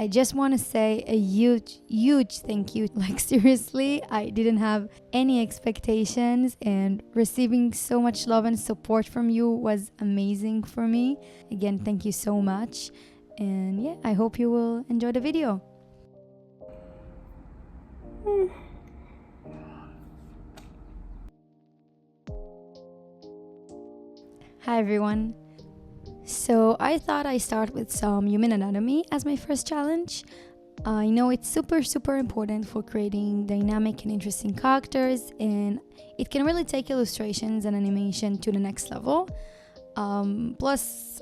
I just want to say a huge thank you. Like, seriously, I didn't have any expectations, and receiving so much love and support from you was amazing for me. Again, thank you so much. And yeah, I hope you will enjoy the video. Hi everyone. So I thought I'd start with some human anatomy as my first challenge. I know it's super important for creating dynamic and interesting characters, and it can really take illustrations and animation to the next level. Plus,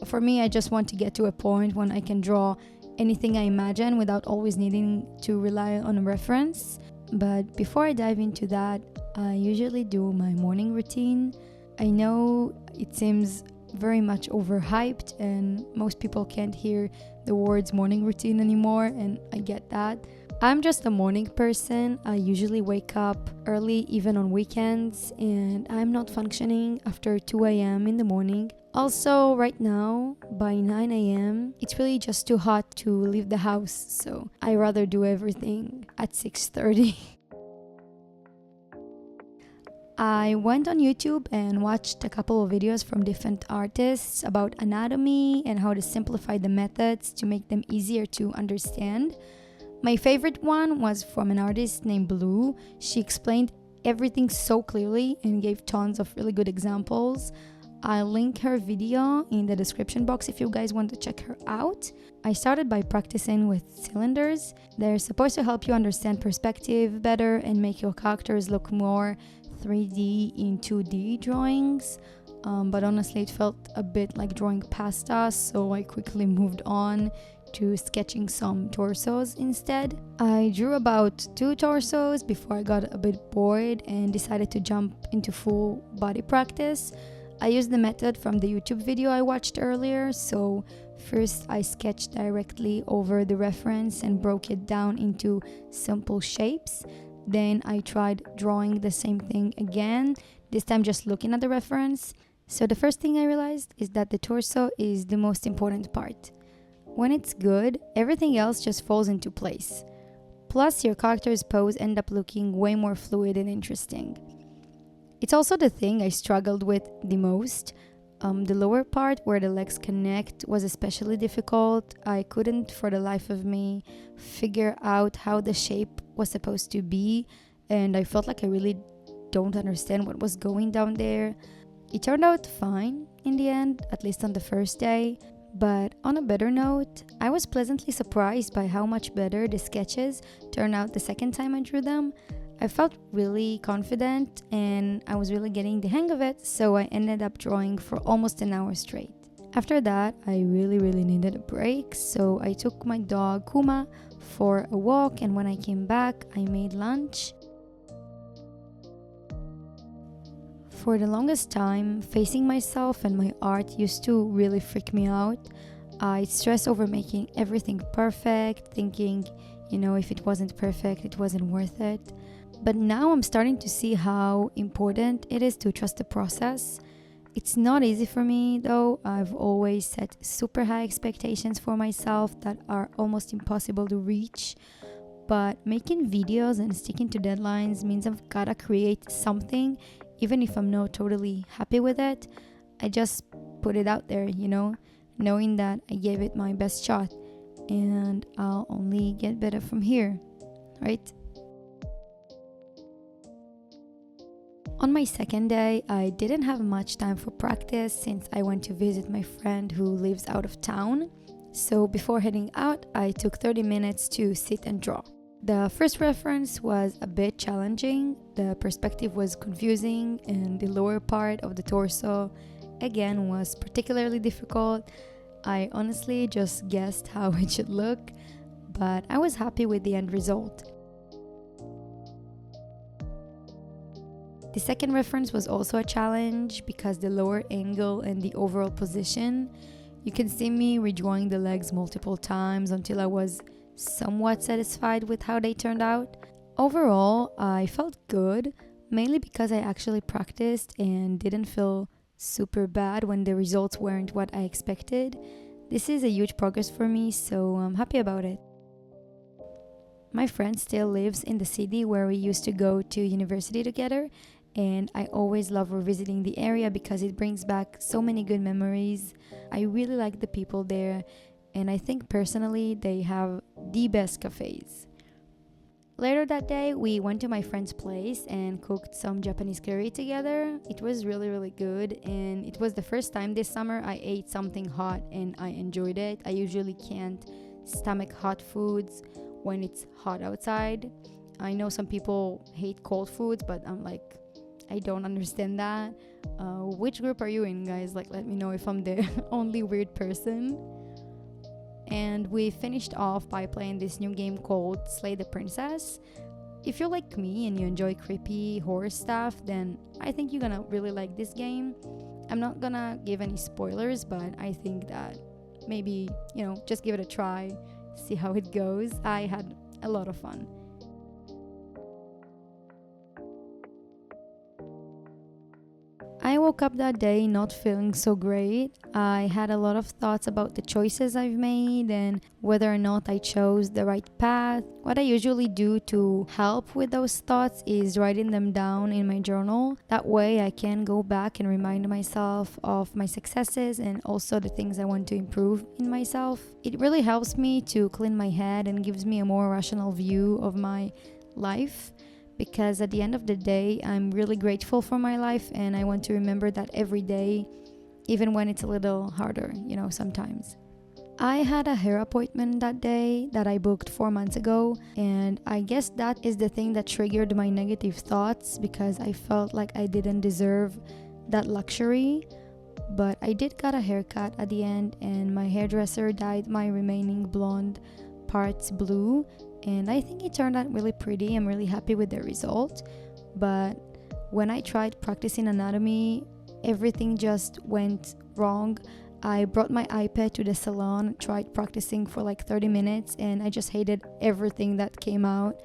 for me, I just want to get to a point when I can draw anything I imagine without always needing to rely on a reference. But before I dive into that, I usually do my morning routine. I know it seems very much overhyped and most people can't hear the words morning routine anymore, and I get that. I'm just a morning person. I usually wake up early even on weekends, and I'm not functioning after 2 a.m. in the morning. Also, right now, by 9 a.m., it's really just too hot to leave the house, so I rather do everything at 6:30. I went on YouTube and watched a couple of videos from different artists about anatomy and how to simplify the methods to make them easier to understand. My favorite one was from an artist named Blue. She explained everything so clearly and gave tons of really good examples. I'll link her video in the description box if you guys want to check her out. I started by practicing with cylinders. They're supposed to help you understand perspective better and make your characters look more 3D in 2D drawings, but honestly it felt a bit like drawing pasta, so I quickly moved on to sketching some torsos instead. I drew about 2 torsos before I got a bit bored and decided to jump into full body practice. I used the method from the YouTube video I watched earlier, so first I sketched directly over the reference and broke it down into simple shapes. Then I tried drawing the same thing again, this time just looking at the reference. So the first thing I realized is that the torso is the most important part. When it's good, everything else just falls into place. Plus, your character's pose end up looking way more fluid and interesting. It's also the thing I struggled with the most. The lower part where the legs connect was especially difficult. I couldn't for the life of me figure out how the shape was supposed to be, and I felt like I really don't understand what was going down there. It turned out fine in the end, at least on the first day. But on a better note, I was pleasantly surprised by how much better the sketches turned out the second time I drew them. I felt really confident and I was really getting the hang of it, so I ended up drawing for almost an hour straight. After that, I really needed a break, so I took my dog Kuma for a walk, and when I came back, I made lunch. For the longest time, facing myself and my art used to really freak me out. I'd stress over making everything perfect, thinking, if it wasn't perfect, it wasn't worth it. But now I'm starting to see how important it is to trust the process. It's not easy for me though. I've always set super high expectations for myself that are almost impossible to reach. But making videos and sticking to deadlines means I've gotta create something, even if I'm not totally happy with it. I just put it out there, knowing that I gave it my best shot and I'll only get better from here, right? On my second day, I didn't have much time for practice since I went to visit my friend who lives out of town. So before heading out, I took 30 minutes to sit and draw. The first reference was a bit challenging. The perspective was confusing and the lower part of the torso, again, was particularly difficult. I honestly just guessed how it should look, but I was happy with the end result. The second reference was also a challenge because the lower angle and the overall position. You can see me redrawing the legs multiple times until I was somewhat satisfied with how they turned out. Overall, I felt good, mainly because I actually practiced and didn't feel super bad when the results weren't what I expected. This is a huge progress for me, so I'm happy about it. My friend still lives in the city where we used to go to university together, and I always love revisiting the area because it brings back so many good memories. I really like the people there, and I think personally they have the best cafes. Later that day, we went to my friend's place and cooked some Japanese curry together. It was really, really good, and it was the first time this summer I ate something hot and I enjoyed it. I usually can't stomach hot foods when it's hot outside. I know some people hate cold foods, but I'm like, I don't understand that. Which group are you in, guys? Like, let me know if I'm the only weird person. And we finished off by playing this new game called Slay the Princess. If you're like me and you enjoy creepy horror stuff, then I think you're gonna really like this game. I'm not gonna give any spoilers, but I think that maybe, just give it a try, see how it goes. I had a lot of fun. I woke up that day not feeling so great. I had a lot of thoughts about the choices I've made and whether or not I chose the right path. What I usually do to help with those thoughts is writing them down in my journal. That way I can go back and remind myself of my successes and also the things I want to improve in myself. It really helps me to clean my head and gives me a more rational view of my life. Because at the end of the day, I'm really grateful for my life and I want to remember that every day, even when it's a little harder, sometimes. I had a hair appointment that day that I booked 4 months ago, and I guess that is the thing that triggered my negative thoughts because I felt like I didn't deserve that luxury. But I did get a haircut at the end, and my hairdresser dyed my remaining blonde parts blue, and I think it turned out really pretty. I'm really happy with the result. But when I tried practicing anatomy, everything just went wrong. I brought my iPad to the salon, tried practicing for like 30 minutes, and I just hated everything that came out.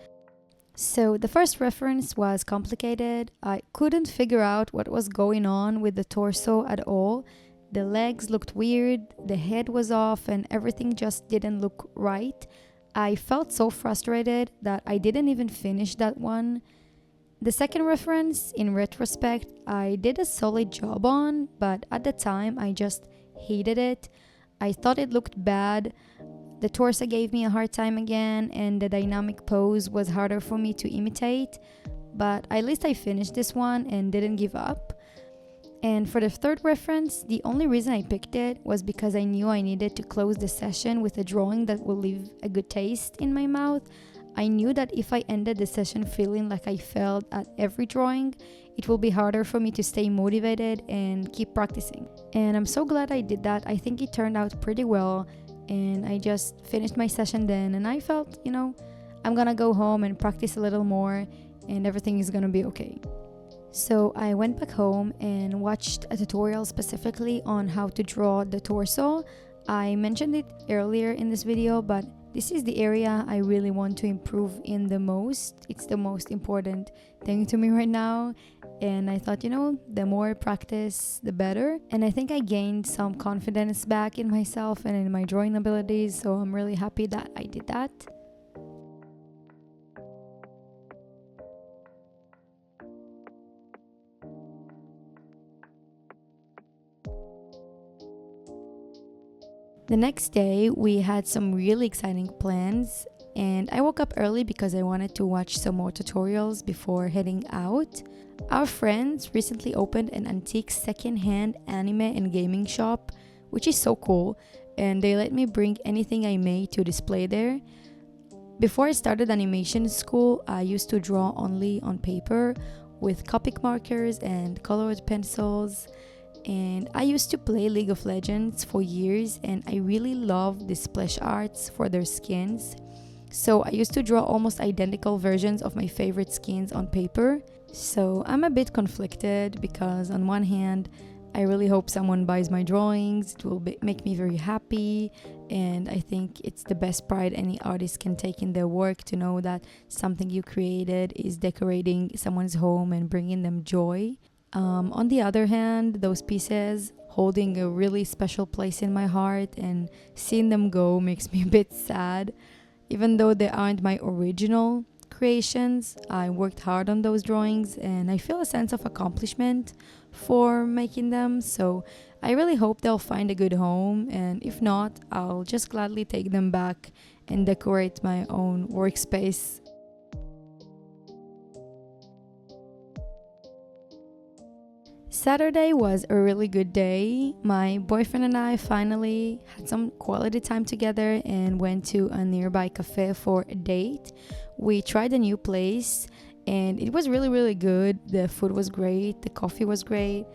So the first reference was complicated. I couldn't figure out what was going on with the torso at all. The legs looked weird, the head was off, and everything just didn't look right. I felt so frustrated that I didn't even finish that one. The second reference, in retrospect, I did a solid job on, but at the time I just hated it. I thought it looked bad. The torso gave me a hard time again, and the dynamic pose was harder for me to imitate. But at least I finished this one and didn't give up. And for the third reference, the only reason I picked it was because I knew I needed to close the session with a drawing that will leave a good taste in my mouth. I knew that if I ended the session feeling like I failed at every drawing, it will be harder for me to stay motivated and keep practicing. And I'm so glad I did that. I think it turned out pretty well, and I just finished my session then, and I felt, I'm gonna go home and practice a little more, and everything is gonna be okay. So I went back home and watched a tutorial specifically on how to draw the torso. I mentioned it earlier in this video, but this is the area I really want to improve in the most. It's the most important thing to me right now. And I thought, the more practice, the better. And I think I gained some confidence back in myself and in my drawing abilities. So I'm really happy that I did that. The next day, we had some really exciting plans, and I woke up early because I wanted to watch some more tutorials before heading out. Our friends recently opened an antique second-hand anime and gaming shop, which is so cool, and they let me bring anything I made to display there. Before I started animation school, I used to draw only on paper with Copic markers and colored pencils. And I used to play League of Legends for years, and I really love the splash arts for their skins. So I used to draw almost identical versions of my favorite skins on paper. So I'm a bit conflicted because on one hand, I really hope someone buys my drawings. It will make me very happy, and I think it's the best pride any artist can take in their work to know that something you created is decorating someone's home and bringing them joy. On the other hand, those pieces holding a really special place in my heart, and seeing them go makes me a bit sad. Even though they aren't my original creations, I worked hard on those drawings and I feel a sense of accomplishment for making them. So I really hope they'll find a good home, and if not, I'll just gladly take them back and decorate my own workspace. Saturday was a really good day. My boyfriend and I finally had some quality time together and went to a nearby cafe for a date. We tried a new place and it was really, really good. The food was great, the coffee was great.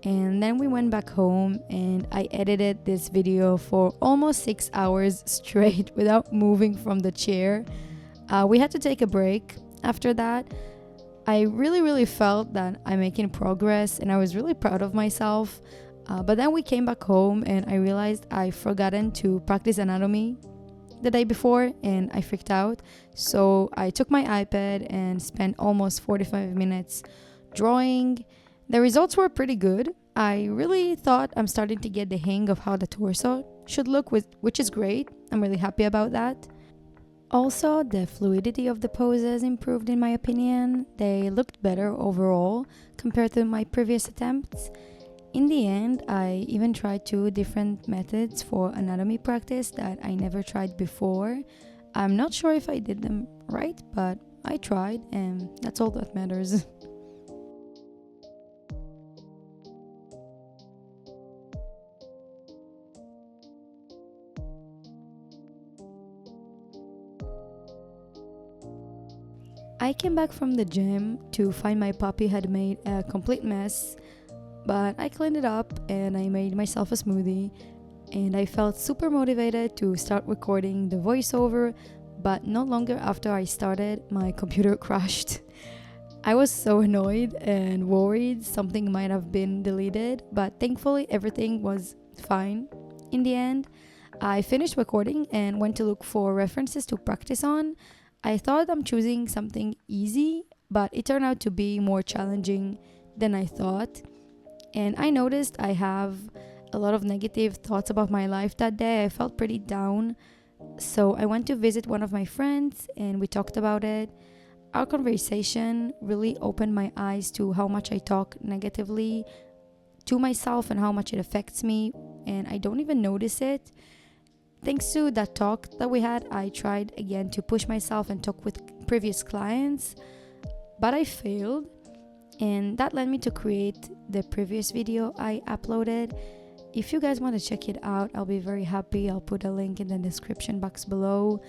And then we went back home and I edited this video for almost 6 hours straight without moving from the chair. We had to take a break after that. I really felt that I'm making progress and I was really proud of myself. But then we came back home and I realized I forgotten to practice anatomy the day before and I freaked out. So I took my iPad and spent almost 45 minutes drawing. The results were pretty good. I really thought I'm starting to get the hang of how the torso should look, which is great. I'm really happy about that. Also, the fluidity of the poses improved in my opinion. They looked better overall compared to my previous attempts. In the end, I even tried 2 different methods for anatomy practice that I never tried before. I'm not sure if I did them right, but I tried and that's all that matters. I came back from the gym to find my puppy had made a complete mess, but I cleaned it up and I made myself a smoothie, and I felt super motivated to start recording the voiceover, but not longer after I started, my computer crashed. I was so annoyed and worried something might have been deleted, but thankfully everything was fine. In the end, I finished recording and went to look for references to practice on. I thought I'm choosing something easy, but it turned out to be more challenging than I thought. And I noticed I have a lot of negative thoughts about my life that day. I felt pretty down. So I went to visit one of my friends and we talked about it. Our conversation really opened my eyes to how much I talk negatively to myself and how much it affects me, and I don't even notice it. Thanks to that talk that we had, I tried again to push myself and talk with previous clients, but I failed, and that led me to create the previous video I uploaded. If you guys want to check it out, I'll be very happy. I'll put a link in the description box below.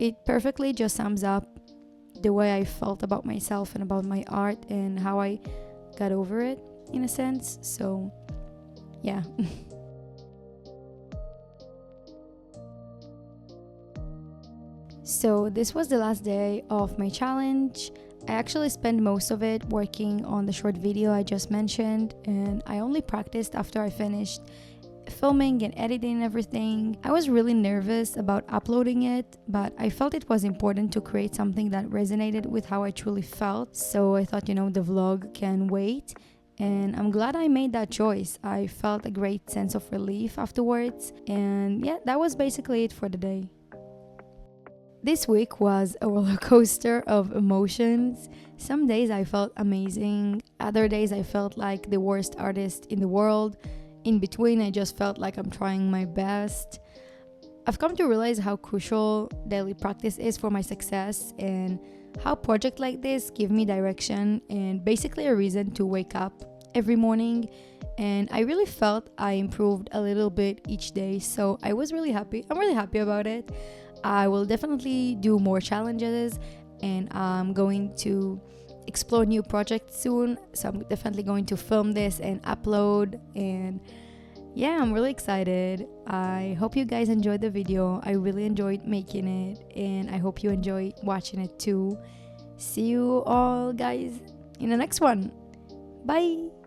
It perfectly just sums up the way I felt about myself and about my art and how I got over it in a sense. So yeah. So this was the last day of my challenge. I actually spent most of it working on the short video I just mentioned, and I only practiced after I finished filming and editing everything. I was really nervous about uploading it, but I felt it was important to create something that resonated with how I truly felt. So I thought, the vlog can wait. And I'm glad I made that choice. I felt a great sense of relief afterwards. And yeah, that was basically it for the day. This week was a roller coaster of emotions. Some days I felt amazing. Other days I felt like the worst artist in the world. In between, I just felt like I'm trying my best. I've come to realize how crucial daily practice is for my success, and how projects like this give me direction and basically a reason to wake up every morning. And I really felt I improved a little bit each day, so I was really happy. I'm really happy about it. I will definitely do more challenges, and I'm going to explore new projects soon. So I'm definitely going to film this and upload, and yeah, I'm really excited. I hope you guys enjoyed the video. I really enjoyed making it, and I hope you enjoy watching it too. See you all guys in the next one. Bye.